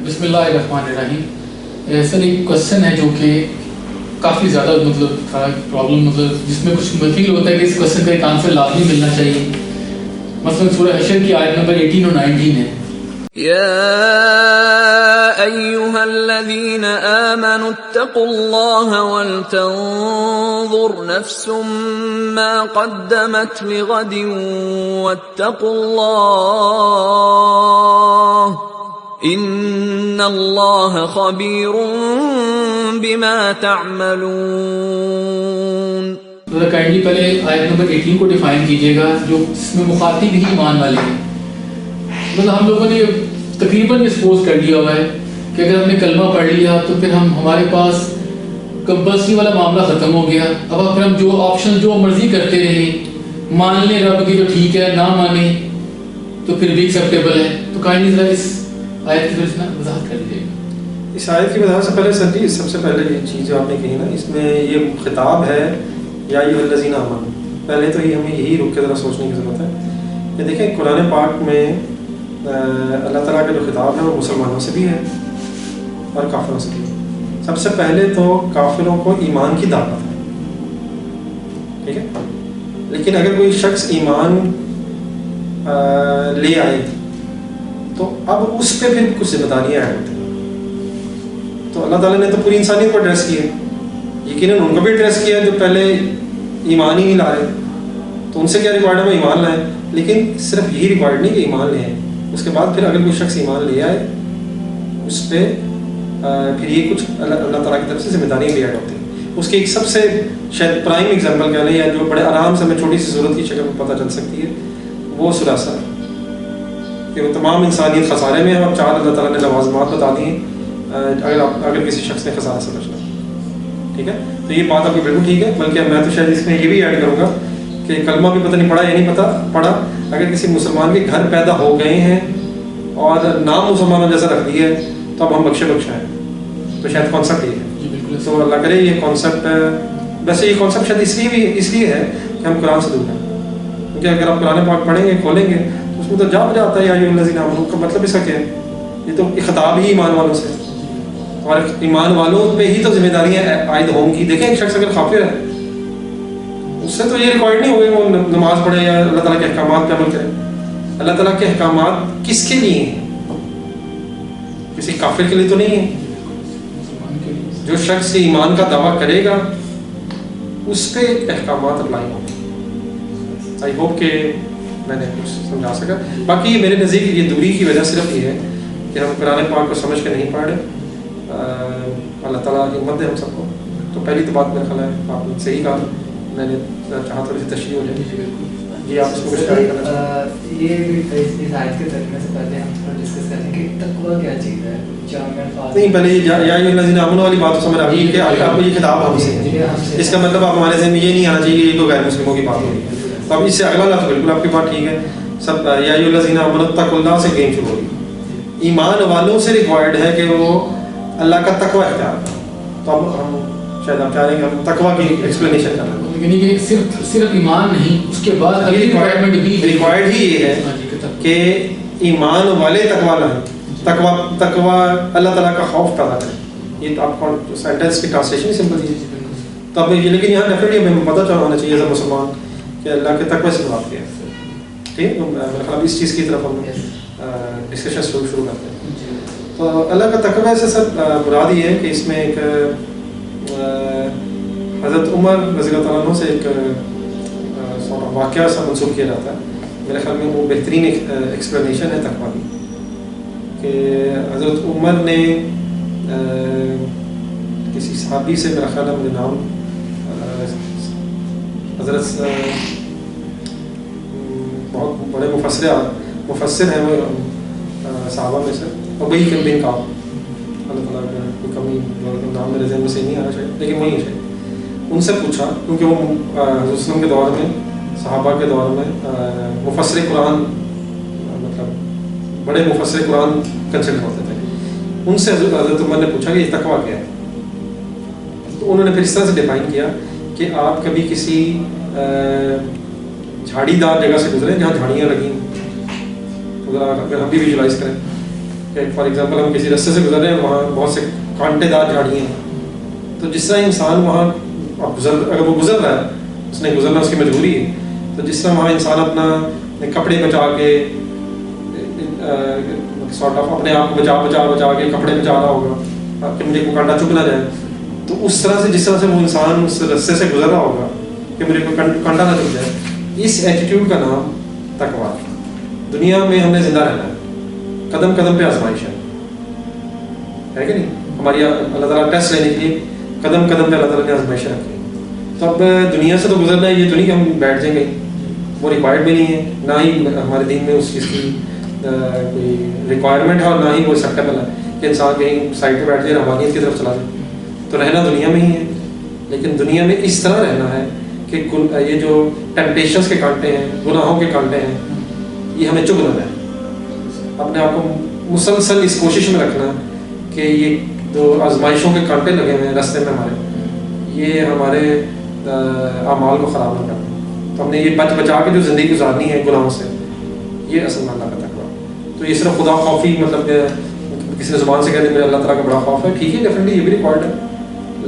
بسم اللہ الرحمن الرحیم. سر ایک کوشچن ہے جو کہ کافی زیادہ پرابلم جس میں کچھ فیل ہوتا ہے کہ اس کوشچن کا ایک آنسر لازمی ملنا چاہیے. مثلا سورہ حشر کی آیت نمبر 18 اور 19 ہے. يا أيها الذين آمنوا اتقوا الله ولتنظر نفس ما قدمت لغد واتقوا الله إن الله خبير بما تعملون. ذرا کائنڈلی پہلے آیت نمبر 18 کو ڈیفائن کیجیے گا جو اس میں مخاطب ہی ایمان والے ہیں. مطلب ہم لوگوں نے تقریباً یہ سپوز کر لیا ہوا ہے کہ اگر ہم نے کلمہ پڑھ لیا تو پھر ہمارے پاس کمپلسری والا معاملہ ختم ہو گیا. اب پھر ہم جو آپشن جو مرضی کرتے رہیں, مان لیں رب کی تو ٹھیک ہے, نہ مانیں تو پھر بھی ایکسیپٹیبل ہے. تو کائنڈلی ذرا اس آیت کی طرف وضاحت کر دیجیے گا. اس آیت کی وضاحت سے پہلے سر جی سب سے پہلے یہ چیز جو آپ نے کہی نا, اس میں یہ خطاب ہے یا ایھا الذین آمنوا. پہلے تو ہمیں یہی رک کے ذرا سوچنے کی ضرورت ہے کہ دیکھیں قرآن پاک میں اللہ تعالیٰ کا جو خطاب ہے وہ مسلمانوں سے بھی ہے اور کافروں سے بھی ہے. سب سے پہلے تو کافروں کو ایمان کی دعوت ہے, ٹھیک ہے. لیکن اگر کوئی شخص ایمان لے آئے تو اب اس پہ پھر کچھ ذمہ داریاں ایڈ ہوتی ہیں. تو اللہ تعالیٰ نے تو پوری انسانیت کو ایڈریس کی ہے, یقیناً ان کو بھی ایڈریس کیا جو پہلے ایمان ہی نہیں لا رہے. تو ان سے کیا ریکوائرڈ ہے وہ ایمان لائیں, لیکن صرف یہی ریکوائرڈ نہیں کہ ایمان لے آئیں. اس کے بعد پھر اگر کوئی شخص ایمان لے آئے اس پہ پھر یہ کچھ اللہ تعالیٰ کی طرف سے ذمہ داریاں بھی ایڈ ہوتی ہیں. اس کی ایک سب سے شاید پرائم ایگزامپل کہہ لیں یا جو بڑے آرام سے ہمیں چھوٹی سی صورت کی شکل میں پتہ چل سکتی ہے وہ سلاسہ ہے کہ وہ تمام انسانیت خسارے میں ہے اور 4 اللہ تعالیٰ نے لوازمات بتا دی ہیں اگر کسی شخص نے خسارہ سمجھنا, ٹھیک ہے. تو یہ بات آپ کی بالکل ٹھیک ہے. بلکہ میں تو شاید اس میں یہ بھی ایڈ کروں گا کہ کلمہ بھی پتہ نہیں پڑھا یا نہیں پڑھا, اگر کسی مسلمان کے گھر پیدا ہو گئے ہیں اور نام مسلمانوں جیسا رکھ دیا ہے تو اب ہم بخشے بخشا ہیں. تو شاید کانسیپٹ یہ ہے. تو اللہ کرے یہ کانسیپٹ, ویسے یہ کانسیپٹ شاید اس لیے ہے کہ ہم قرآن سے دور ہیں. کیونکہ اگر آپ قرآن پاک پڑھیں گے کھولیں گے تو اس میں تو جا بجا آتا ہے یا ایھا الذین آمنوا کا مطلب اس کا کیا ہے. یہ تو خطاب ہی ایمان والوں سے, اور ایمان والوں پہ ہی تو ذمہ داریاں عائد ہوں گی. دیکھیں ایک شخص اگر کافر ہے اس سے تو یہ ریکوائرڈ نہیں ہوگا وہ نماز پڑھے یا اللہ تعالیٰ کے احکامات پہ عمل کرے. اللہ تعالیٰ کے احکامات کس کے لیے ہیں؟ کسی کافر کے لیے تو نہیں ہے. جو شخص ایمان کا دعویٰ کرے گا اس پہ احکامات اپلائی ہوں گے. آئی ہوپ کہ میں نے کچھ سمجھا سکا. باقی میرے نزدیک یہ دوری کی وجہ صرف یہ ہے کہ ہم قرآن پاک کو سمجھ کے نہیں پڑھ رہے. اللہ تعالیٰ ہمت دے ہم سب کو. تو پہلی تو بات میرا خیال ہے آپ نے صحیح کہا, میں نے چاہا تھوڑی سی تشریح ہو جائے. جی آپ اس کو کچھ کرنا چاہتے یہ اس آیت کے ترجمے سے پہلے ہم تھوڑا ڈسکس کریں کہ تقویٰ کیا چیز ہے. نہیں, پہلے یا ایھا الذین آمنوا والی بات سمجھ آئی کہ آپ کو یہ خطاب ہم سے ہے. اس کا مطلب آپ ہمارے ذہن میں یہ نہیں آنا چاہیے کہ یہ تو غیر مسلموں کی بات ہوگی. تو اب اس سے اگلا لفظ بالکل آپ کی بات ٹھیک ہے. سب یا ایھا الذین آمنوا اتقوا اللہ سے گیم شروع ہوگی. ایمان والوں سے ریکوائرڈ ہے کہ وہ اللہ کا تقویٰ اختیار کریں. تو اب ہم شاید آپ چاہ رہے ہیں کہ ہم تقویٰ کی ایکسپلینیشن کر رہے ہیں. یعنی کہ صرف ایمان نہیں, اس کے بعد ریکوائرمنٹ بھی ریکوائرڈ ہی یہ ہے کہ ایمان والے تقویٰ لائیں. تقویٰ اللہ تعالیٰ کا خوف پیدا کریں. یہ آپ کو سینٹینس کی ٹرانسلیشن ہی سمپل ہے. تب یہ لیکن یہاں ڈیفینیٹلی ہمیں پتہ چل ہونا چاہیے ایز اے مسلمان کہ اللہ کے تقوی سے مراد کیا ہے. ٹھیک ہے, میرا خیال اس چیز کی طرف ہم ڈسکشن شروع کرتے ہیں. تو اللہ کا تقوی سے سر مراد یہ ہے کہ اس میں ایک حضرت عمر رضی اللہ تعالیٰ عنہ سے ایک واقعہ سا منسوخ کیا جاتا ہے. میرے خیال میں وہ بہترین ایکسپلینیشن ہے تقویٰ کی کہ حضرت عمر نے کسی صحابی سے, میرا خیال ہے مجھے نام حضرت بہت بڑے مفسر ہیں وہ صحابہ میں سے, اور وہی بن کعب, اللہ تعالیٰ کا کوئی کمی نام میرے ذہن میں سے نہیں آنا چاہیے لیکن وہی ہے. ان سے پوچھا کیونکہ وہ حضرت وسلم کے دور میں, صحابہ کے دور میں مفسر قرآن, مطلب بڑے مفسر قرآن کنسیڈر ہوتے تھے. ان سے حضرت عمر نے پوچھا کہ یہ تقویٰ کیا ہے. تو انہوں نے پھر اس طرح سے ڈیفائن کیا کہ آپ کبھی کسی جھاڑی دار جگہ سے گزرے جہاں جھاڑیاں لگی ہیں, اگر ہم بھی ویژوائز کریں کہ فار ایگزامپل ہم کسی رستے سے گزر رہے ہیں، وہاں بہت سے کانٹے دار جھاڑیاں ہیں، تو جس طرح انسان وہاں اگر وہ گزر رہا ہے، اس نے گزرنا اس کی مجبوری ہے، تو جس طرح وہاں انسان اپنا کپڑے بچا کے سارٹ آف اپنے آپ کو بچا کے کپڑے بچا رہا ہوگا کہ مجھے کوئی کانٹا چبھ نہ جائے، تو اس طرح سے جس طرح سے وہ انسان اس رستے سے گزر رہا ہوگا کہ مجھے کوئی کانٹا نہ چبھ جائے، اس ایٹیٹیوڈ کا نام تقویٰ ہے۔ دنیا میں ہم نے زندہ رہنا ہے، قدم قدم پہ آزمائش ہے کہ نہیں؟ ہماری اللہ تعالیٰ ٹیسٹ لینے کے لیے قدم قدم پہ اللہ تعالیٰ نے آزمائشیں رکھی ہیں، تو اب دنیا سے تو گزرنا ہے، یہ تو نہیں کہ ہم بیٹھ جائیں گے، وہ ریکوائرڈ بھی نہیں ہے، نہ ہی ہمارے دین میں اس چیز کی کوئی ریکوائرمنٹ ہے، اور نہ ہی وہ ایکسیپٹیبل ہے کہ انسان کہیں سائڈ پہ بیٹھ جائے روحانیت کی طرف چلا جائے۔ تو رہنا دنیا میں ہی ہے، لیکن دنیا میں اس طرح رہنا ہے کہ یہ جو ٹیمپٹیشنس کے کانٹے ہیں، گناہوں کے کانٹے ہیں، یہ ہمیں چبھ نہ جائے، اپنے آپ کو مسلسل اس کوشش میں رکھنا کہ یہ جو آزمائشوں کے کانٹے لگے ہوئے ہیں راستے میں ہمارے، یہ ہمارے اعمال کو خراب نہ کریں۔ تو ہم نے یہ بچا کے جو زندگی گزارنی ہے گناہوں سے، یہ اصل میں اللہ کا تقویٰ۔ تو یہ صرف خدا خوفی، مطلب کہ کسی نے زبان سے کہہ دیں میرے اللہ تعالیٰ کا بڑا خوف ہے، ٹھیک ہے، ڈیفینیٹلی یہ بھی ریکوائرڈ ہے،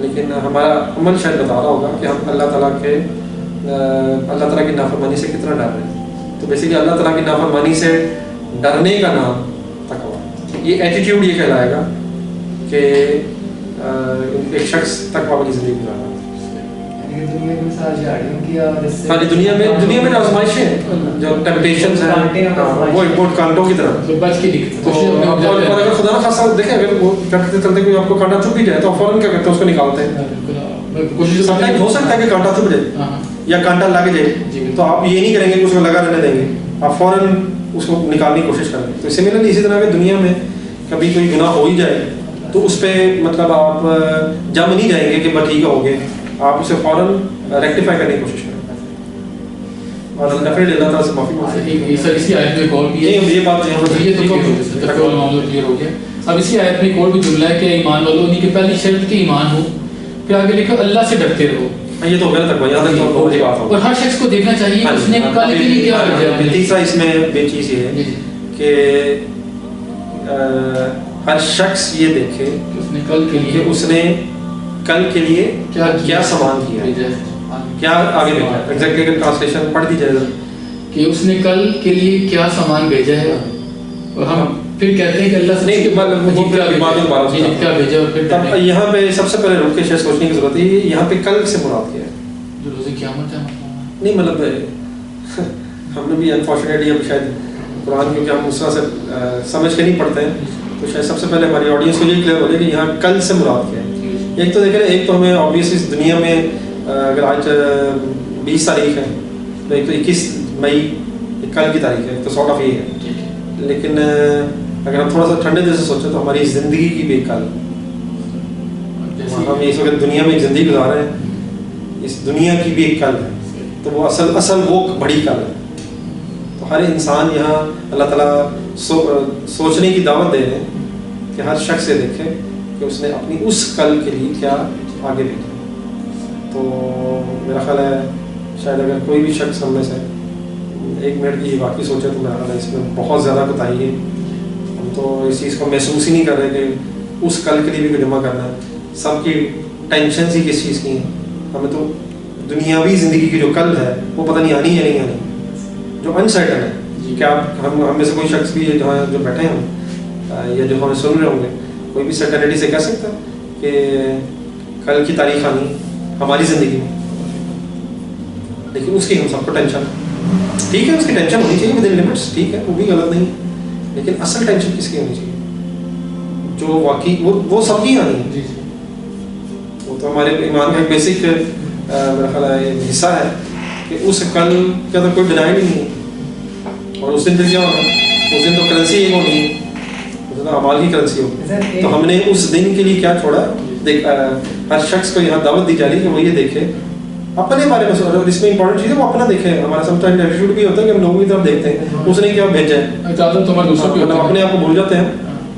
لیکن ہمارا عمل شاید بتا رہا ہوگا کہ ہم اللہ تعالیٰ کی نافرمانی سے کتنا ڈر رہے ہیں۔ تو بیسیکلی اللہ تعالیٰ کی نافرمانی سے ڈرنے کا نام تقویٰ، یہ ایٹیٹیوڈ یہ کہلائے گا کہ ایک شخص تقویٰ والی زندگی گزار رہا ہے۔ ہاں جی، دنیا میں جو آزمائشیں ہیں، جو ٹیمپٹیشنز ہیں، وہ امپورٹ کانٹوں کی طرح بچ کے اور اگر خدا نہ خاصا دیکھیں، اگر وہ چلتے چلتے کوئی آپ کو کانٹا چبھ بھی جائے تو فوراً کیا کرتے ہیں، اس کو نکالتے ہیں۔ کوشش ہو سکتا ہے کہ کانٹا چبھ جائے یا کانٹا لگ جائے، تو آپ یہ نہیں کریں گے کہ اس کو لگا رہنے دیں گے، آپ فوراً اس کو نکالنے کی کوشش کریں گے۔ تو سملرلی اسی طرح کہ دنیا میں کبھی کوئی گناہ ہو ہی جائے تو اس پہ مطلب آپ جم نہیں جائیں گے کہ بس ٹھیک ہو گئے، آپ اسے فوراً ریکٹیفائی کرنے کی کوشش کریں اور ڈیفینیٹلی اللہ تعالیٰ سے معافی مانگیں۔ سر اسی آیت میں ایک اور بھی ہے، یہ بات معاملہ کلیئر ہو گیا۔ اب اسی آیت میں ایک اور بھی جملہ ہے کہ ایمان والوں انہیں کی پہلی شرط کہ ایمان ہو، پھر آگے لکھو اللہ سے ڈرتے رہو۔ یہ تو غلط ہے، یہاں تک تو بڑی بات اور ہر شخص کو دیکھنا چاہیے اس نے کل کے لیے کیا کیا ہے۔ تیسرا اس میں بے چیز یہ ہے کہ ہر شخص یہ دیکھے کہ اس نے کل کے لیے کیا سامان کیا، کیا آگے بھیجا۔ ایگزیکٹلی اگر ٹرانسلیشن پڑھ دی جائے کہ اس نے کل کے لیے کیا سامان بھیجا ہے، اور ہم پھر کہتے ہیں کہ اللہ سے کیا بھیجا، اور پھر یہاں پہ سب سے پہلے رک کے شاید سوچنے کی ضرورت ہے یہاں پہ کل سے مراد کیا ہے۔ جو روز قیامت ہے نہیں مطلب ہم نے بھی انفارچونیٹلی اب شاید قرآن کیونکہ ہم اس طرح سے سمجھ کے نہیں پڑھتے ہیں، تو شاید سب سے پہلے ہماری آڈینس کو یہ کلیئر ہو جائے کہ یہاں کل سے مراد کیا ہے۔ ایک تو دیکھیں، ایک تو ہمیں آبویسلی اس دنیا میں اگر آج 20 تاریخ ہے تو ایک تو 21 مئی کل کی تاریخ ہے، تو سارٹ آف یہ ہے، لیکن اگر ہم تھوڑا سا ٹھنڈے دل سے سوچیں تو ہماری زندگی کی بھی کل، ہم اس وقت دنیا میں ایک زندگی گزار رہے ہیں، اس دنیا کی بھی ایک کل ہے، تو وہ اصل وہ بڑی کل ہے۔ تو ہر انسان یہاں اللہ تعالیٰ سوچنے کی دعوت دے رہے ہیں کہ ہر شخص یہ دیکھے کہ اس نے اپنی اس کل کے لیے کیا آگے بھیجا۔ تو میرا خیال ہے شاید اگر کوئی بھی شخص ہم میں سے 1 منٹ کی واقعی سوچے تو میرا خیال ہے اس میں بہت زیادہ کوتاہی ہے۔ ہم تو اس چیز کو محسوس ہی نہیں کر رہے کہ اس کل کے لیے بھی جمع کرنا ہے۔ سب کی ٹینشنز ہی کس چیز کی ہیں، ہمیں تو دنیاوی زندگی کی جو کل ہے وہ پتہ نہیں آنی یا نہیں آنی، جو انسرٹن ہے۔ کیا ہم میں سے کوئی شخص بھی ہے جہاں جو بیٹھے ہیں یا جو ہمیں سن رہے ہوں گے، کوئی بھی سرٹنٹی سے کہہ سکتا ہے کہ کل کی تاریخ آنی ہماری زندگی میں، لیکن اس کی ہم سب کو ٹینشن ہے۔ ٹھیک ہے، اس کی ٹینشن ہونی چاہیے ود ان لمٹس، ٹھیک ہے، وہ بھی غلط نہیں، لیکن اصل ٹینشن کس کی ہونی چاہیے جو واقعی وہ سب کی آنی ہے۔ وہ تو ہمارے ایمان کا ایک بیسک میرا خیال ہے حصہ ہے کہ اس کل کا تو کوئی ڈینائڈ ہی نہیں ہے، اور اس دن پھر کیا ہونا ہے، اس دن تو کرنسی ایک ہونی ہے، اس دن اعمال کی کرنسی ہوگی۔ تو ہم نے اس دن کے لیے کیا چھوڑا، ہر شخص کو یہاں دعوت دی جا رہی ہے کہ وہ یہ دیکھے اپنے بارے میں، اس میں امپورٹنٹ چیز ہے وہ اپنا دیکھے۔ ہمارا سم ٹائم ایٹیٹیوڈ بھی ہوتا ہے کہ ہم لوگوں کی طرف دیکھتے ہیں اس نے کیا بھیجا ہے، مطلب اپنے آپ کو بھول جاتے ہیں،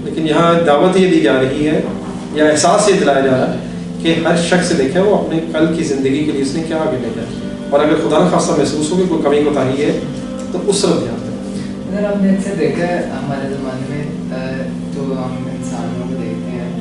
لیکن یہاں دعوت یہ دی جا رہی ہے یا احساس یہ دلایا جا رہا ہے کہ ہر شخص دیکھے وہ اپنے کل کی زندگی کے لیے اس نے کیا آگے بھیجا ہے، اور اگر خدا نخواستہ محسوس ہو کہ کوئی کمی کوتاہی ہے تو اس طرف دھیان دیں۔ اگر آپ نے اکثر دیکھا ہے ہمارے زمانے میں جو ہم انسانوں کو دیکھتے ہیں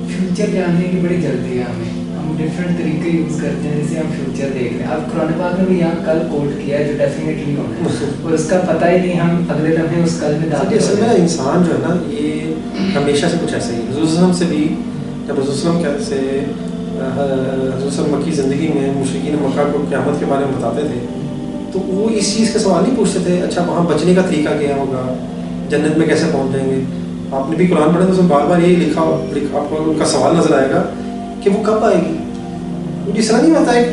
فیوچر جاننے کی بڑی جلدی ہے ہم ڈفرینٹ طریقے یوز کرتے ہیں جیسے ہم فیوچر دیکھ رہے ہیں. اب قرآن پاک میں بھی یہاں کل کوٹ کیا ہے جو ڈیفینیٹلی ہونا ہے اور اس کا پتہ ہی نہیں ہم اگلے لمحے اس کل میں داخل اصل میں انسان جو ہے نا یہ ہمیشہ سے کچھ ایسا ہی حضور صلی اللہ علیہ وسلم سے بھی جب حضور صلی اللہ علیہ وسلم سے حضور صلی اللہ علیہ وسلم مکی زندگی میں مشرکین مکہ کو قیامت کے بارے میں بتاتے تھے تو وہ اس چیز کا سوال نہیں پوچھتے تھے اچھا وہاں بچنے کا طریقہ کیا ہوگا, جنت میں کیسے پہنچ جائیں گے. آپ نے بھی قرآن پڑھا تو اس میں بار بار یہی لکھا آپ کو ان کا سوال نظر آئے گا کہ وہ کب آئے گی. وہ جس طرح نہیں ہوتا ہے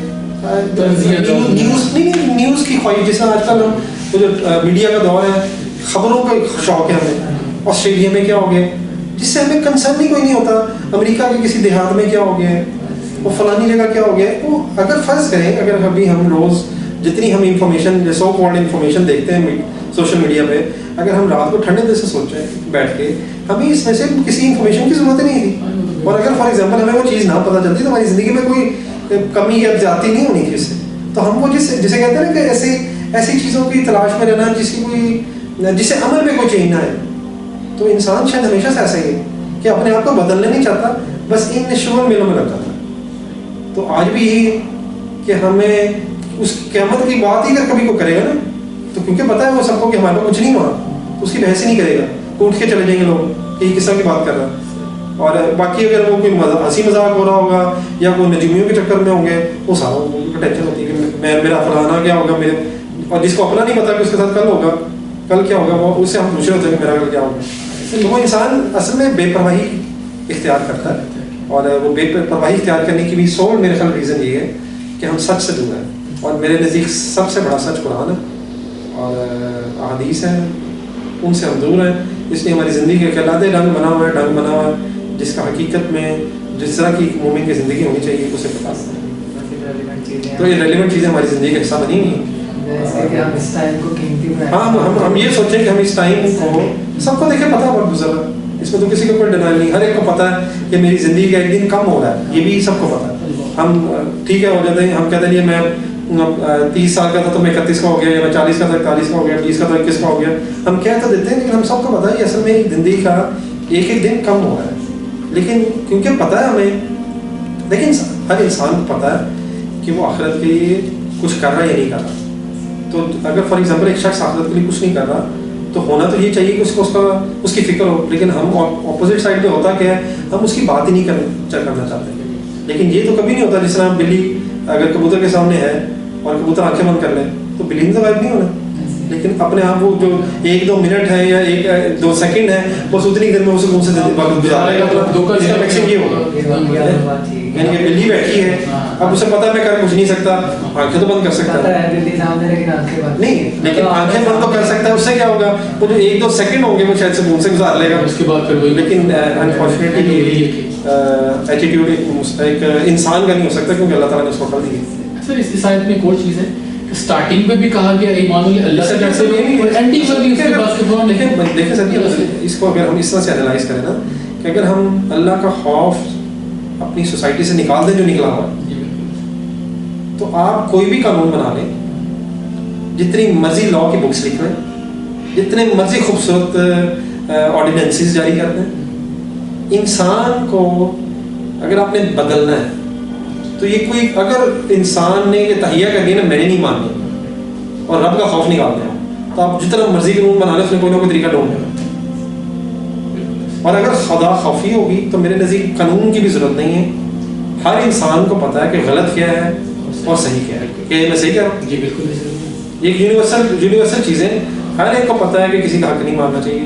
نیوز کی خواہش, جس طرح آج کل ہم وہ جو میڈیا کا دور ہے خبروں کا شوق ہے ہمیں, آسٹریلیا میں کیا ہو گیا جس سے ہمیں کنسرن ہی کوئی نہیں ہوتا, امریکہ کے کسی دیہات میں کیا ہو گیا ہے, وہ فلانی جگہ کیا ہو گیا ہے. وہ اگر فرض کریں اگر ابھی ہم روز جتنی ہم انفارمیشن سو کالڈ انفارمیشن دیکھتے ہیں سوشل میڈیا پہ, اگر ہم رات کو ٹھنڈے دل سے سوچیں بیٹھ کے ہمیں اس میں سے کسی انفارمیشن کی ضرورت نہیں تھی, اور اگر فار ایگزامپل ہمیں وہ چیز نہ پتہ چلتی تو ہماری زندگی میں کوئی کمی یا زیادتی نہیں ہونی تھی اس سے. تو ہم وہ جسے کہتے ہیں نا کہ ایسی چیزوں کی تلاش میں رہنا جس سے عمل میں کوئی چینج نہ ہے. تو انسان شاید ہمیشہ سے ایسا ہی ہے کہ اپنے آپ کو بدلنا نہیں چاہتا, بس ان شغل میلوں میں لگتا تھا. تو آج بھی یہی ہے کہ ہمیں اس قیامت کی بات ہی اگر کبھی کو کرے گا نا تو کیونکہ پتہ ہے وہ سب کو کہ ہمارے پاس کچھ نہیں وہاں, تو اس کی بحث ہی نہیں کرے گا, اٹھ کے چلے جائیں گے لوگ کہ یہ کس طرح کی بات کر رہا ہے. اور باقی اگر وہ کوئی ہنسی مذاق ہو رہا ہوگا یا کوئی نجومیوں کے چکر میں ہوں گے وہ سارا ٹینشن ہوتی ہے کہ میرا فلانا کیا ہوگا میرے, اور جس کو اپنا نہیں پتا کہ اس کے ساتھ کل کیا ہوگا وہ اس سے ہم پوچھ رہے ہوتے ہیں کہ میرا کل کیا ہوگا. تو وہ انسان اصل میں بے پرواہی اختیار کرتا ہے, اور وہ بے پرواہی اختیار کرنے کی بھی سول میرے خیال ریزن یہ ہے کہ ہم سچ سے دور ہیں, اور میرے نزدیک سب سے بڑا سچ قرآن ہے اور احادیث ہیں, ان سے ہم دور ہیں. اس لیے ہماری زندگی کا خیالات ڈھنگ بنا ہوا ہے جس کا حقیقت میں جس طرح کی مومن کی زندگی ہونی چاہیے اسے پتا ہے. تو یہ ریلیونٹ چیزیں ہماری زندگی کا حصہ بنی ہوئی ہیں. ہاں ہم یہ سوچیں کہ ہم اس ٹائم کو سب کو دیکھیں پتہ وقت گزر رہا ہے, اس میں تو کسی کو کوئی ڈینائل نہیں, ہر ایک کو پتہ ہے کہ میری زندگی کا ایک دن کم ہو رہا ہے, یہ بھی سب کو پتہ ہے. ہم ٹھیک ہے ہو جاتے ہیں, ہم کہتے ہیں میں 30 سال کا تھا تو میں 31 کا ہو گیا, یا میں 40 کا تھا 41 کا ہو گیا, 20 کا تھا 21 کا ہو گیا. ہم کہہ تو دیتے ہیں لیکن ہم سب کو پتہ ہے اصل میں زندگی کا ایک دن کم ہو رہا ہے. لیکن کیونکہ پتہ ہے ہمیں, لیکن ہر انسان کو پتہ ہے کہ وہ آخرت کے لیے کچھ کر رہا ہے یا نہیں کر رہا. تو اگر فار ایگزامپل ایک شخص آخرت کے لیے کچھ نہیں کر رہا تو ہونا تو یہ چاہیے کہ اس کی فکر ہو, لیکن ہم اپوزٹ سائڈ پہ ہوتا کیا ہے, ہم اس کی بات ہی نہیں کرنا چاہتے. لیکن یہ تو کبھی نہیں ہوتا جس طرح بلی اگر کبوتر کے سامنے ہے اور کبوتر آنکھیں بند کر لے تو بلی نے تو غائب نہیں ہونا, لیکن اپنے آپ وہ جو 1-2 منٹ ہے یا 1-2 سیکنڈ ہے بس اتنی دیر میں اسے کون سے وقت گزارے گا. تو اس کا میکسم یہ ہوگا یعنی کہ بلی بیٹھی ہے, اب اسے پتا میں کر کچھ نہیں سکتا, آنکھیں تو بند کر سکتا ہے نہیں, لیکن آنکھیں بند تو کر سکتا ہے. اس سے کیا ہوگا وہ جو 1-2 سیکنڈ ہوں گے وہ شاید سے منہ سے گزار لے گا اس کے بعد پھر وہی. لیکن انفارچونیٹلی ایٹیٹیوڈ ایک انسان کا نہیں ہو سکتا کیونکہ اللہ تعالیٰ نے اس کو عقل دی ہے. سر اس آیت میں ایک اور چیز ہے کہ اسٹارٹنگ میں بھی کہا گیا ایمان اللہ سے ڈرتے ہیں, اینڈنگ میں بھی اس کے بعد کے فوراً دیکھیں سر اس کو اگر ہم اس طرح سے انالائز کریں نا کہ اگر ہم اللہ کا خوف اپنی سوسائٹی سے نکال دیں جو نکلا ہوا تو آپ کوئی بھی قانون بنا لیں, جتنی مرضی لا کی بکس لکھ لیں, جتنے مرضی خوبصورت آرڈیننسز جاری کر دیں, انسان کو اگر آپ نے بدلنا ہے تو یہ کوئی اگر انسان نے یہ تہیہ کر دیا نا میں نے نہیں ماننی اور رب کا خوف نکال دیا تو آپ جتنا مرضی قانون بنا لیں اس میں کوئی نہ کوئی طریقہ ڈھونڈ لیں. اور اگر خدا خوفی ہوگی تو میرے نزدیک قانون کی بھی ضرورت نہیں ہے. ہر انسان کو پتہ ہے کہ غلط کیا ہے اور صحیح کیا ہے. کہ میں صحیح کہہ رہا ہوں؟ جی بالکل. یہ یونیورسل چیزیں ہر ایک کو پتہ ہے کہ کسی کا حق نہیں ماننا چاہیے,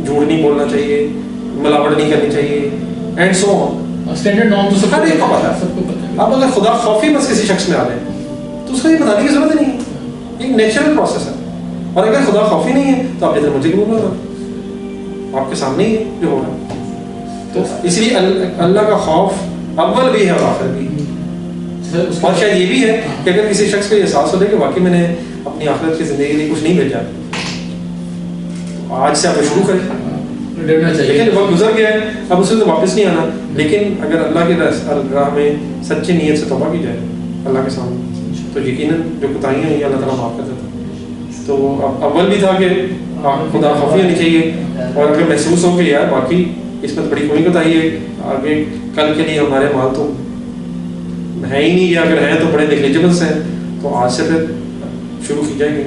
جھوٹ نہیں بولنا چاہیے, ملاوٹ نہیں کرنی چاہیے, and so on. Standard norm تو ہر ایک کو پتہ ہے. سب کو پتہ ہے. اب اگر خدا خوفی بس کسی شخص میں آ جائے تو اس کو یہ بتانے کی ضرورت نہیں ہے, ایک نیچرل پروسیس ہے. اور اگر خدا خوفی نہیں ہے تو آپ جتنے مرضی قبول کرو, آپ کے سامنے ہی ہے جو ہو رہا ہے. تو اس لیے اللہ کا خوف اول بھی ہے اور آخر بھی, اور شاید یہ بھی ہے کہ اگر کسی شخص کو یہ احساس ہو جائے کہ واقعی میں نے اپنی آخرت کی زندگی کے لیے کچھ نہیں بھیجا تو آج سے آپ شروع کریں. لیکن وقت گزر گیا ہے, اب اسے تو واپس نہیں آنا. لیکن اگر اللہ کی راہ میں سچی نیت سے توبہ کی جائے اللہ کے سامنے تو یقیناً جو کوتاہیاں ہوئی اللہ تعالیٰ معاف کر دیتا ہے. تو اب اول بھی تھا کہ خدا خوفی ہونی چاہیے، اور اگر محسوس ہو کہ یار باقی اس میں بڑی کوئی بتائی ہے آگے کل کے لیے ہمارے مال تو ہے ہی نہیں، یا اگر ہیں تو بڑے نیگلیجبلس ہیں، تو آج سے پھر شروع کی جائے گی.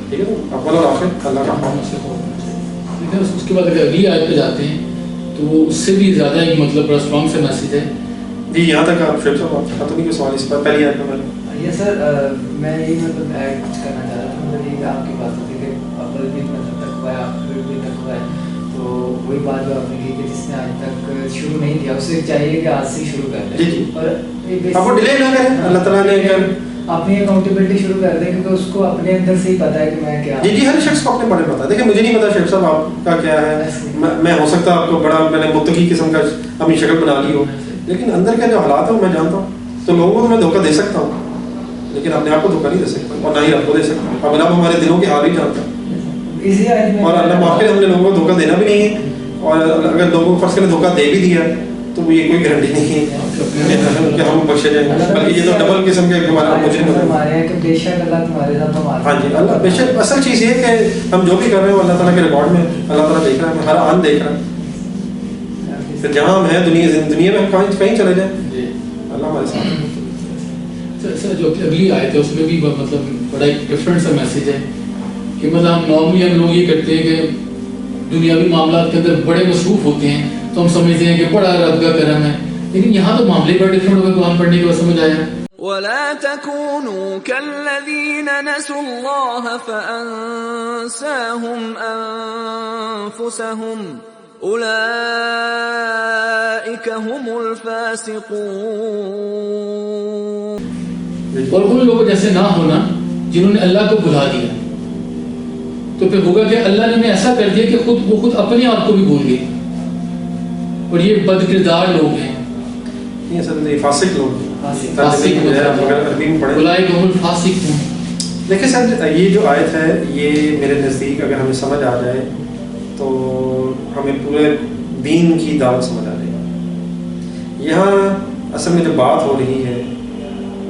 ٹھیک ہے، تو اول اور آخر اللہ کا خوف. لیکن اس کے بعد اگر اگلی آیت پہ جاتے ہیں تو وہ اس سے بھی زیادہ ایک مطلب بڑا اسٹرانگ سے میسیج ہے. جی یہاں تک آپ شیخ صاحب آپ ختم نہیں سوال اس پر پہلی آیت میں یہ سر میں یہی مطلب ایڈ کچھ کرنا چاہ رہا تھا، مطلب یہ کہ آپ کی بات ہوتی ہے کہ اول بھی مطلب تقویٰ ہے، آخر بھی تقویٰ ہے، تو وہی بات جو آپ نے کی کہ جس نے آج تک شروع نہیں کیا اسے چاہیے کہ آج سے شروع کر دیں. جی جی اور آپ وہ ڈیلے نہ کریں. اللہ تعالیٰ نے اگر اپنی اکاؤنٹیبلٹی شروع کر دیں کیونکہ اس کو اپنے اندر سے ہی پتا ہے کہ میں کیا. جی جی ہر شخص کو اپنے بارے میں پتا ہے. دیکھیں مجھے نہیں پتا شیخ صاحب آپ کا کیا ہے، میں ہو سکتا آپ کو بڑا میں نے متقی قسم کا اپنی شکل بنا لی ہو، لیکن اندر کے جو حالات ہیں وہ میں جانتا ہوں. تو لوگوں کو تو میں دھوکہ دے سکتا ہوں لیکن اپنے آپ کو دھوکہ نہیں دے سکتا، اور نہ ہی آپ کو دے سکتا. اب اللہ ہمارے دلوں کے حال ہی جانتا ہے، اور اللہ معاف کرے ہم نے لوگوں کو دھوکہ دینا بھی نہیں ہے. اور اگر لوگوں کو فرض کریں دھوکہ دے بھی دیا تو یہ کوئی گارنٹی نہیں ہے کہ ہم بخشے جائیں، بلکہ یہ تو ڈبل قسم کے ہمارا مجرم ہے. بے شک اللہ تمہارے ساتھ ہمارے. ہاں جی اللہ بے شک. اصل چیز یہ ہے کہ ہم جو بھی کر رہے ہیں وہ اللہ تعالیٰ کے ریکارڈ میں اللہ تعالیٰ دیکھ رہا ہے، ہر آن دیکھ رہا ہے. پھر جہاں ہم ہیں دنیا میں ہم کہیں چلے جائیں اللہ ہمارے ساتھ. سر جو اگلی آیت ہے اس میں بھی مطلب بڑا ایک ڈفرینٹ سا میسیج ہے کہ مطلب ہم نارملی ہم لوگ یہ کرتے ہیں کہ دنیاوی معاملات کے اندر بڑے مصروف ہوتے ہیں تو ہم سمجھتے ہیں کہ بڑا رب کا کرم ہے، لیکن یہاں تو معاملے بڑے ڈفرینٹ ہو گئے. قرآن پڑھنے کے بعد سمجھ آیا ولا تكونوا كالذين نسوا الله فأنساهم أنفسهم أولئك هم الفاسقون. اور ان لوگوں جیسے نہ ہونا جنہوں نے اللہ کو بھلا دیا. تو پھر ہوگا کہ اللہ نے انہیں ایسا کر دیا کہ وہ خود اپنے آپ کو بھی بھول گئے، اور یہ بد کردار لوگ ہیں. یہ اصل یہ فاسق لوگ دیکھیں سر یہ جو آیت ہے یہ میرے نزدیک اگر ہمیں سمجھ آ جائے تو ہمیں پورے دین کی دعوت سمجھ آ جائے گی. یہاں اصل میں جو بات ہو رہی ہے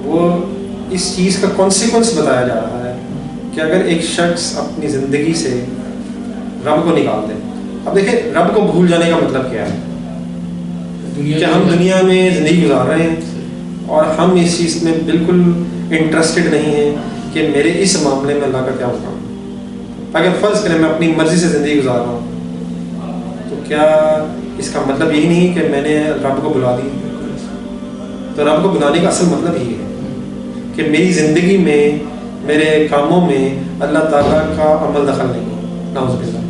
وہ اس چیز کا کانسیکوینس بتایا جا رہا ہے کہ اگر ایک شخص اپنی زندگی سے رب کو نکال دے. اب دیکھیں رب کو بھول جانے کا مطلب کیا ہے کہ ہم دنیا میں زندگی گزار رہے ہیں اور ہم اس چیز میں بالکل انٹرسٹڈ نہیں ہیں کہ میرے اس معاملے میں اللہ کا کیا حکم. اگر فرض کریں میں اپنی مرضی سے زندگی گزار رہا ہوں تو کیا اس کا مطلب یہی نہیں کہ میں نے رب کو بلا دی؟ تو رب کو بلانے کا اصل مطلب یہی ہے کہ میری زندگی میں میرے کاموں میں اللہ تعالیٰ کا عمل دخل نہیں ہو. نعوذ باللہ.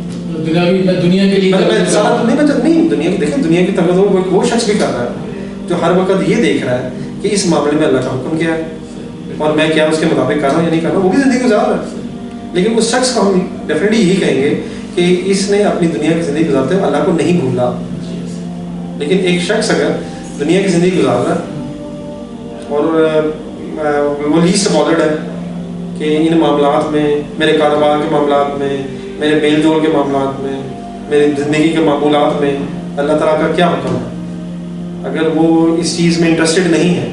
دنیا کے لیے نہیں دنیا کی دیکھیں دنیا کی طرف وہ شخص بھی کر رہا ہے جو ہر وقت یہ دیکھ رہا ہے کہ اس معاملے میں اللہ کا حکم کیا ہے اور میں کیا اس کے مطابق کر رہا ہوں یا نہیں کر رہا ہوں. وہ بھی زندگی گزار رہا ہے لیکن اس شخص کو ہم ڈیفینیٹلی یہی کہیں گے کہ اس نے اپنی دنیا کی زندگی گزارتے ہوئے اللہ کو نہیں بھولا. لیکن ایک شخص اگر دنیا کی زندگی گزار رہا ہے اور وہ لیسٹ بادرڈ ہے کہ ان معاملات میں میرے کاروبار کے معاملات میں میرے میل جول کے معاملات میں میری زندگی کے معمولات میں اللہ تعالیٰ کا کیا حکم ہے، اگر وہ اس چیز میں انٹرسٹڈ نہیں ہے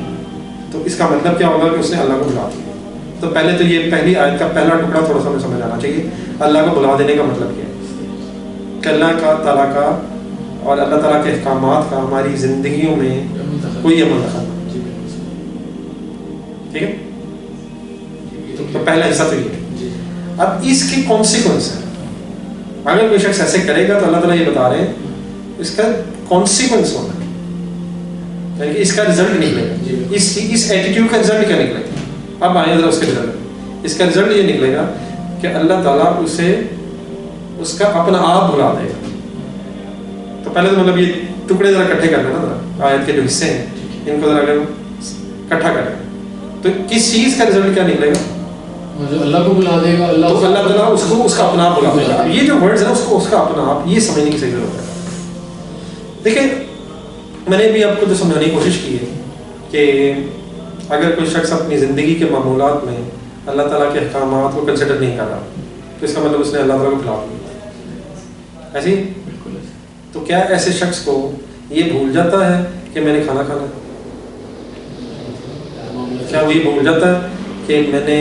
تو اس کا مطلب کیا ہوگا کہ اس نے اللہ کو بھلا دیا. تو پہلے تو یہ پہلی آیت کا پہلا ٹکڑا تھوڑا سا ہمیں سمجھ آنا چاہیے. اللہ کو بھلا دینے کا مطلب کیا ہے کہ اللہ کا تعالیٰ کا اور اللہ تعالیٰ کے احکامات کا ہماری زندگیوں میں کوئی عمل دخل نہ. ٹھیک ہے، تو پہلا حصہ تو یہ ہے. اب اس کے کانسیکوینس ہے. اگر کوئی شخص ایسے کرے گا تو اللہ تعالیٰ یہ بتا رہے ہیں اس کا کانسیکوینس ہونا ہے، یعنی کہ اس کا رزلٹ نکلے گا. اس ایٹیٹیوڈ کا رزلٹ کیا نکلے گا؟ اب آئیں ذرا اس کے رزلٹ. اس کا رزلٹ یہ نکلے گا کہ اللہ تعالیٰ اسے اس کا اپنا آپ بھلا دے گا. تو پہلے تو مطلب یہ ٹکڑے ذرا اکٹھے کرنا نا، ذرا آیت کے جو حصے ہیں ان کو ذرا اگر اکٹھا کریں تو کس چیز کا رزلٹ کیا نکلے گا؟ اللہ کو بلا دے گا. اللہ تعالیٰ اس کو اس کا اپنا آپ بلا دے گا. یہ جو ورڈز ہے اس کو اس کا اپنا آپ یہ سمجھنے کی ضرورت ہے. دیکھیں میں نے بھی آپ کو جو سمجھانے کی کوشش کی ہے کہ اگر کوئی شخص اپنی زندگی کے معمولات میں اللہ تعالیٰ کے احکامات کو کنسیڈر نہیں کر رہا تو اس کا مطلب اس نے اللہ تعالیٰ کو بھلا دیا. ایسے ہی تو کیا ایسے شخص کو یہ بھول جاتا ہے کہ میں نے کھانا کھانا؟ کیا وہ یہ بھول جاتا ہے کہ میں نے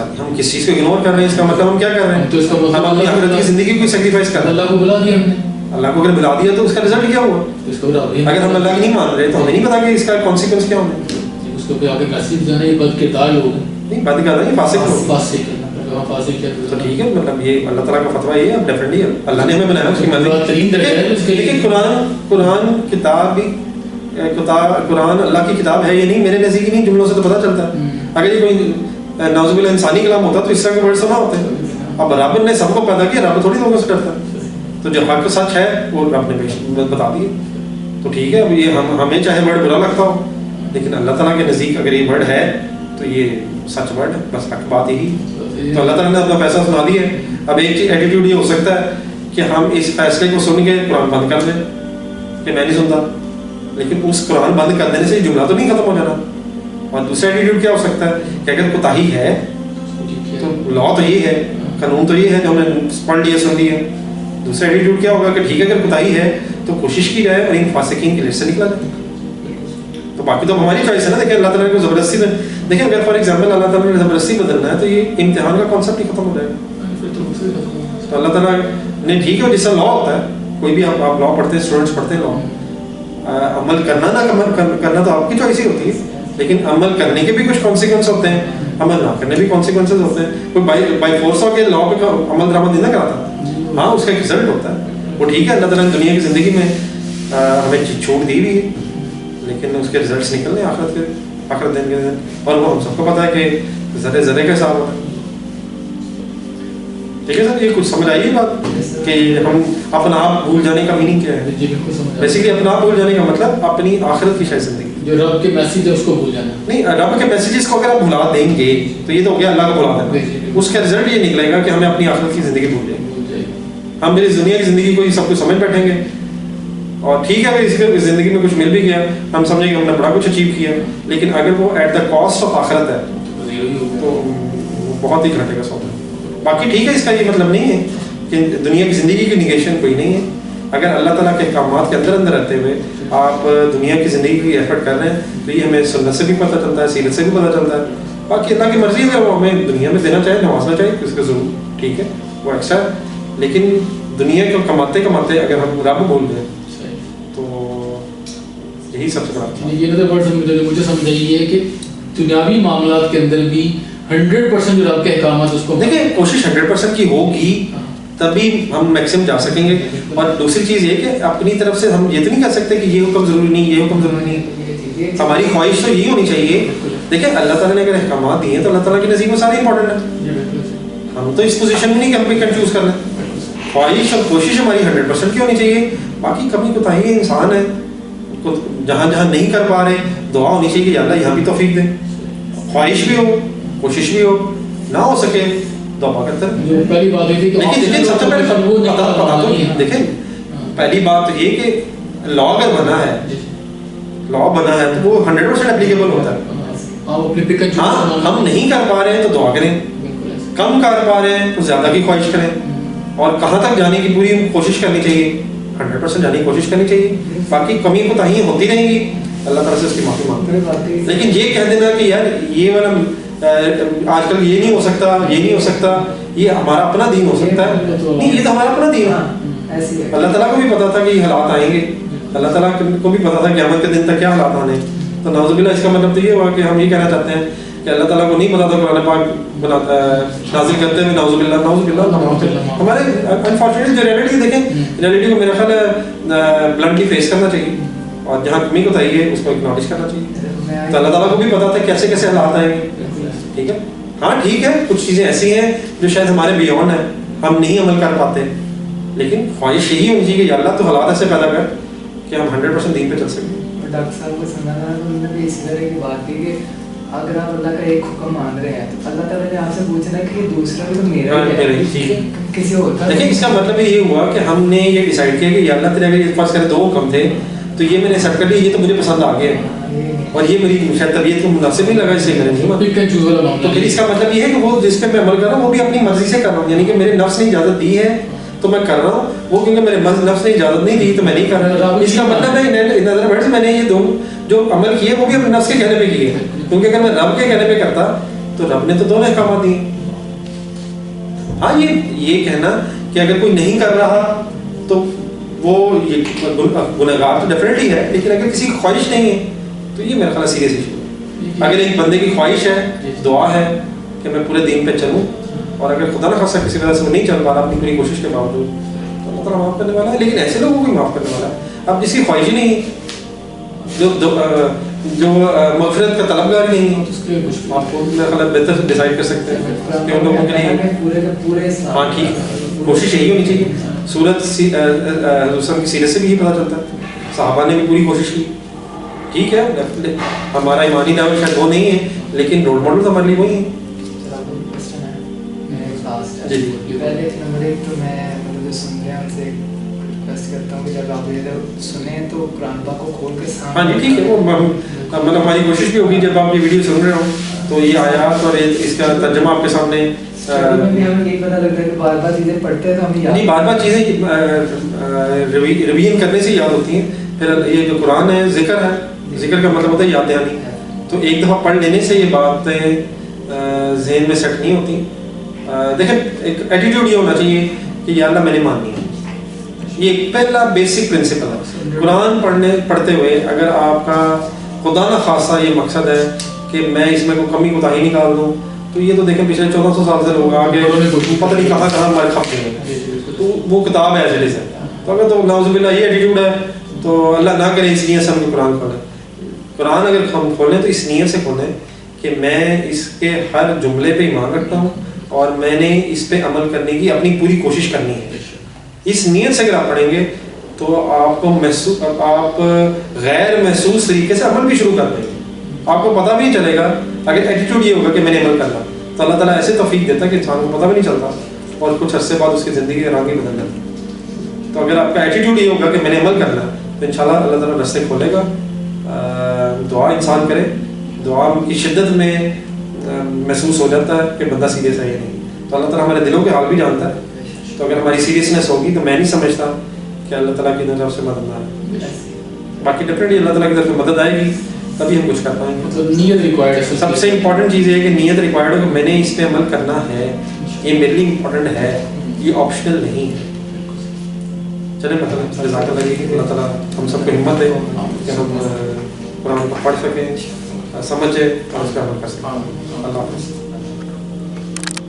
ہیں؟ ہم کس چیز کو اگنور کر رہے ہیں؟ اس کا مطلب ہم کیا کر رہے ہم تو ہیں؟ اس کا مطلب ہم اپنی آخرت کی زندگی کو سیکریفائس کر رہے ہیں. اللہ کو بلا دیا ہم نے, اللہ کو اگر بلا دیا تو اس کا رزلٹ کیا ہوا؟ تو اس کو بلا دیا. اگر ہم اللہ کی نہیں مان رہے تو ہمیں نہیں پتا کہ اس کا کانسیکوینس کیا ہونا ہے. اس کو پہ آگے میسیج جانا, یہ بد کردار لوگ ہیں, نہیں بات کر رہے ہیں فاسق لوگ. فاسق ہیں, ہاں فاسق ہے. تو ٹھیک ہے, مطلب یہ اللہ تعالیٰ کا فتویٰ یہ ہے, اب ڈیفینیٹلی اللہ نے ہمیں بنایا اس کی ترین درجہ ہے اس کے لیے. لیکن قرآن کتاب بھی قرآن اللہ کی کتاب ہے یہ نہیں, میرے نزدیک نہیں, جملوں سے تو پتہ چلتا ہے. اگر یہ کوئی نعوذ باللہ انسانی کلام ہوتا تو اس طرح کے ورڈ سنا ہوتے ہیں. اب رب نے سب کو پیدا کیا, رب تھوڑی لوگوں سے ڈرتا ہے. تو جو حق سچ ہے وہ رب نے بتا دیے. تو ٹھیک ہے, اب یہ ہمیں چاہے ورڈ برا لگتا ہو, لیکن اللہ تعالیٰ کے نزدیک اگر یہ ورڈ ہے تو یہ سچ ورڈ ہے, بس حق بات یہی. تو اللہ تعالیٰ نے اپنا فیصلہ سنا دیا ہے. اب ایک چیز ایٹیٹیوڈ یہ ہو سکتا ہے کہ ہم اس فیصلے کو سن کے قرآن بند کر دیں کہ میں نہیں سنتا, لیکن اس قرآن بند کر دینے سے یہ جملہ تو نہیں ختم ہو جانا. اور دوسرا ایٹیٹیوڈ کیا ہو سکتا ہے کہ اگر کوتاہی ہے تو لا تو یہ ہے, قانون تو یہ ہے جو ہم نے پڑھ لیا سن لیا. دوسرا ایٹیٹیوڈ کیا ہوگا کہ ٹھیک ہے اگر کوتاہی ہے تو کوشش کی جائے اور ان فاسقین کی لسٹ سے نکلا جائے. تو باقی تو ہماری چوائس ہے نا. دیکھیں اللہ تعالیٰ کو زبردستی میں, دیکھیں اگر فار ایگزامپل اللہ تعالیٰ نے زبردستی بدلنا ہے تو یہ امتحان کا کانسیپٹ ہی ختم ہو جائے گا. تو اللہ تعالیٰ نے ٹھیک ہے جس طرح لا ہوتا ہے, کوئی بھی آپ لا پڑھتے ہیں, اسٹوڈنٹس پڑھتے ہیں لا, عمل کرنا نہ کرنا تو آپ کی چوائس ہی ہوتی ہے, لیکن عمل کرنے کے بھی کچھ کانسیکوینس ہوتے ہیں, عمل نہ کرنے بھی کانسیکوینسز ہوتے ہیں. کوئی بائی فورس ہو کے لا پہ عمل درآمد نہیں نہ کراتا, ہاں اس کا ایک رزلٹ ہوتا ہے. وہ ٹھیک ہے اللہ تعالیٰ نے دنیا کی زندگی میں ہمیں چھوٹ دی ہوئی ہے, لیکن اس کے رزلٹس نکلنے آخرت دن کے دن, اور وہ ہم سب کو پتہ ہے کہ ذرے ذرے کا حساب ہوتا ہے. ٹھیک ہے سر, یہ کچھ سمجھ آئیے بات کہ ہم اپنا آپ بھول جانے کا میننگ کیا ہے. جی بالکل سمجھ. بیسیکلی اپنا آپ بھول جانے کا مطلب اپنی آخرت کی شاید زندگی, جو رب کے میسیج ہے اس کو بھول جانا. نہیں, رب کے میسیجز کو اگر آپ بھلا دیں گے تو یہ تو ہو گیا اللہ کو بھلا دینا. اس کا رزلٹ یہ نکلے گا کہ ہمیں اپنی آخرت کی زندگی بھول جائے گی. ہم میری دنیا کی زندگی کو یہ سب کچھ سمجھ بیٹھیں گے, اور ٹھیک ہے اس زندگی میں کچھ مل بھی گیا, ہم سمجھیں کہ ہم نے بڑا کچھ اچیو کیا, لیکن اگر وہ ایٹ دا کاسٹ آف آخرت ہے تو وہ بہت ہی گھاٹے کا سودا ہے. باقی ٹھیک ہے, اس کا یہ مطلب نہیں ہے کہ دنیا کی زندگی کی نیگیشن کوئی نہیں ہے. اگر اللہ تعالیٰ کے احکامات کے اندر رہتے ہوئے آپ دنیا کی زندگی کی ایفرٹ کر رہے ہیں تو یہ ہمیں سنت سے بھی پتہ چلتا ہے, سیرت سے بھی پتہ چلتا ہے. باقی اللہ کی مرضی ہے, وہ ہمیں دنیا میں دینا چاہے, نوازنا چاہے, اس کا ضرور ٹھیک ہے, وہ اچھا ہے. لیکن دنیا کو کماتے کماتے اگر ہم رب بھول گئے تو یہی سب سے بڑا. یہ مجھے سمجھ آئی ہے کہ دنیاوی معاملات کے اندر بھی 100% جو رب کے احکامات اس کو دیکھیں, کوشش 100% کی ہوگی تبھی ہم میکسیمم جا سکیں گے. اور دوسری چیز یہ کہ اپنی طرف سے ہم یہ تو نہیں کہہ سکتے کہ یہ حکم ضروری نہیں, یہ حکم ضروری نہیں. ہماری خواہش تو یہی ہونی چاہیے. دیکھیں اللہ تعالیٰ نے اگر احکامات دیے ہیں تو اللہ تعالیٰ کی نزدیک میں سارے امپورٹنٹ ہیں. ہم تو اس پوزیشن میں نہیں کہ ہم کوئی کنفیوز کر لیں. خواہش اور کوشش ہماری 100% کی ہونی چاہیے. باقی کمی کوتاہی انسان ہے, جہاں جہاں نہیں کر پا رہے دعا ہونی چاہیے کہ اللہ یہاں بھی توفیق دے. خواہش بھی ہو, کوشش بھی ہو, نہ ہو سکے دعا کرتے ہیں. پہلی بات یہ تھی کہ لیکن سب سے پہلے دیکھیں, پہلی بات تو یہ کہ لا اگر بنا ہے, لا بنا ہے تو وہ 100% اپلیکیبل ہوتا ہے. ہاں, ہم نہیں کر پا رہے ہیں تو دعا کریں, کم کر پا رہے ہیں تو زیادہ کی خواہش کریں, اور کہاں تک جانے کی پوری کوشش کرنی چاہیے, 100% جانے کی کوشش کرنی چاہیے. باقی کمی کوتاہیاں ہوتی رہیں گی, اللہ تعالیٰ سے اس کی معافی مانگتے ہیں. لیکن یہ کہہ دینا کہ یار یہ والا آج کل یہ نہیں ہو سکتا, یہ نہیں ہو سکتا, یہ ہمارا اپنا دین ہو سکتا ہے, نہیں, یہ تو ہمارا اپنا دین ہے. اللہ تعالیٰ کو بھی پتا تھا کہ یہ حالات آئیں گے, اللہ تعالیٰ کو بھی پتا تھا کہ قیامت کے دن تک کیا حالات آنے. تو نعوذ باللہ اس کا مطلب تو یہ ہوا کہ ہم یہ کہنا چاہتے ہیں کہ اللہ تعالیٰ کو نہیں پتا تھا قرآن پاک بناتا ہے نازل کرتے ہوئے. نعوذ باللہ ہمارے انفارچونیٹلی جو ریئلٹی دیکھیں, ریئلٹی کو میرا خیال ہے بلنٹلی فیس کرنا چاہیے, اور جہاں کمی کو چاہیے اس کو اکنالج کرنا چاہیے. تو اللہ تعالیٰ کو بھی پتا تھا کیسے کیسے حالات آئیں گے. ٹھیک ہے, ہاں ٹھیک ہے, کچھ چیزیں ایسی ہیں جو شاید ہمارے بیونڈ ہیں, ہم نہیں عمل کر پاتے, لیکن خواہش یہی ہونی چاہیے کہ اللہ تو حالات ایسے پیدا کر کہ ہم 100% دین پہ چل سکیں. ڈاکٹر صاحب کو سمجھانا ہے, انہوں نے بھی اسی طرح کی بات کی کہ اگر آپ اللہ کا ایک حکم مان رہے ہیں تو اللہ تعالیٰ نے آپ سے پوچھنا ہے کہ یہ دوسرا بھی تو میرا ہے, کسی اور کا. دیکھیں اس کا مطلب یہ ہوا کہ ہم نے یہ ڈیسائیڈ کیا کہ اللہ تعالیٰ کے پاس کرے 2 حکم تھے تو یہ میں نے ایکسیپٹ کر لیا, یہ تو مجھے پسند آ گیا, اور یہ میری شاید طبیعت کو مناسب نہیں لگا, اس لیے میں نے نہیں. تو پھر اس کا مطلب یہ ہے کہ وہ جس پہ میں عمل کر رہا ہوں وہ بھی اپنی مرضی سے کر رہا ہوں, یعنی کہ میرے نفس نے اجازت دی ہے تو میں کر رہا ہوں, وہ کیونکہ میرے نفس نے اجازت نہیں دی تو میں نہیں کر رہا. اس کا مطلب ہے ان ادر ورڈز میں نے یہ دونوں جو عمل کیے وہ بھی اپنے نفس کے کہنے پہ کیے, کیونکہ اگر میں رب کے کہنے پہ کرتا تو رب نے تو دونوں احکامات دیے. ہاں یہ کہنا کہ اگر کوئی نہیں کر رہا تو وہ یہ گنہگار تو ڈیفینیٹلی ہے, لیکن اگر کسی کی خواہش نہیں ہے تو یہ میرا خیال سیریس ایشو ہے. اگر ایک بندے کی خواہش ہے, دعا ہے کہ میں پورے دین پہ چلوں, اور اگر خدا نہ خاصا کسی وجہ سے وہ نہیں چل پا رہا اپنی پوری کوشش کے باوجود, تو اللہ تعالیٰ معاف کرنے والا ہے. لیکن ایسے لوگوں کو بھی معاف کرنے والا ہے. اب جس کی خواہش ہی نہیں, جو مغفرت کا طلبگار ہی نہیں, آپ کو میرا خیال بہتر ڈیسائڈ کر سکتے ہیں کہ ان لوگوں کے لیے ہاں ٹھیک کوشش یہی ہونی چاہیے. سورت حضور کی سیرت سے بھی یہی پتہ چلتا ہے, صحابہ نے بھی پوری کوشش کی. ٹھیک ہے ہمارا ایمانی لیول شاید وہ نہیں ہے, لیکن رول ماڈل تو ہمارے لیے وہی ہے. پہلے نمبر ایک تو میں مطلب جو سن رہے ہیں ان سے ریکویسٹ کرتا ہوں کہ جب آپ یہ سنیں تو قرآن پاک کو کھول کے سامنے. ہاں جی ٹھیک ہے, وہ مطلب ہماری کوشش بھی ہوگی جب آپ یہ ویڈیو سن رہے ہوں تو یہ آیات اور اس کا ترجمہ آپ کے سامنے. ہمیں یہی پتہ لگتا ہے کہ بار بار چیزیں پڑھتے ہیں تو ہمیں نہیں, بار بار چیزیں ریویژن کرنے سے یاد ہوتی ہیں. پھر یہ جو قرآن ہے ذکر ہے, ذکر کا مطلب ہوتا ہے یاد دہانی. تو ایک دفعہ پڑھ لینے سے یہ باتیں ذہن میں سیٹ نہیں ہوتی. دیکھیں ایک ایٹیٹیوڈ یہ ہونا چاہیے کہ یا اللہ میں نے ماننی ہے. یہ ایک پہلا بیسک پرنسپل ہے. قرآن پڑھتے ہوئے اگر آپ کا خدا نہ خاصا یہ مقصد ہے کہ میں اس میں کوئی کمی کوتاہی نکال دوں, تو یہ تو دیکھیں پچھلے 1400 سال سے لوگ آگے پتہ نہیں کہاں ہمارے کھپتے ہیں. تو وہ کتاب ہے ایسے سے. تو اگر تو نعوذ باللہ یہ ایٹیٹیوڈ ہے تو اللہ نہ کرے اس نیت سے ہم قرآن کھولیں. قرآن اگر ہم کھولیں تو اس نیت سے کھولیں کہ میں اس کے ہر جملے پہ ایمان رکھتا ہوں اور میں نے اس پہ عمل کرنے کی اپنی پوری کوشش کرنی ہے. اس نیت سے اگر آپ پڑھیں گے تو آپ کو آپ غیر محسوس طریقے سے عمل بھی شروع کر دیں گے. آپ کو پتہ بھی نہیں چلے گا. اگر ایٹیٹیوڈ یہ ہوگا کہ میں نے عمل کرنا, تو اللہ تعالیٰ ایسے توفیق دیتا ہے کہ انسان کو پتہ بھی نہیں چلتا اور کچھ عرصے بعد اس کی زندگی کا رنگ ہی بدل جاتا ہے. تو اگر آپ کا ایٹیٹیوڈ یہ ہوگا کہ میں نے عمل کرنا, تو انشاءاللہ اللہ تعالیٰ راستے کھولے گا. دعا انسان کرے, دعا کی شدت میں محسوس ہو جاتا ہے کہ بندہ سیریس ہے یا نہیں. تو اللہ تعالیٰ ہمارے دلوں کے حال بھی جانتا ہے. تو اگر ہماری سیریسنیس ہوگی تو میں نہیں سمجھتا کہ اللہ تعالیٰ کی طرف سے مدد نہ آئے. باقی ڈیفینیٹلی اللہ تعالیٰ کی طرف سے مدد آئے گی تبھی ہم کچھ کر پائیں گے. مطلب نیت ریکوائرڈ ہے. سب سے امپورٹنٹ چیز یہ ہے کہ نیت ریکوائرڈ ہو کہ میں نے اس پہ عمل کرنا ہے, یہ میرے لیے امپورٹنٹ ہے, یہ آپشنل نہیں ہے. چلیں مطلب جزاک اللہ لگے کہ اللہ تعالیٰ ہم سب کو ہمت دے کہ ہم قرآن کو پڑھ سکیں, سمجھیں اور اس پہ عمل کر سکیں. اللہ حافظ.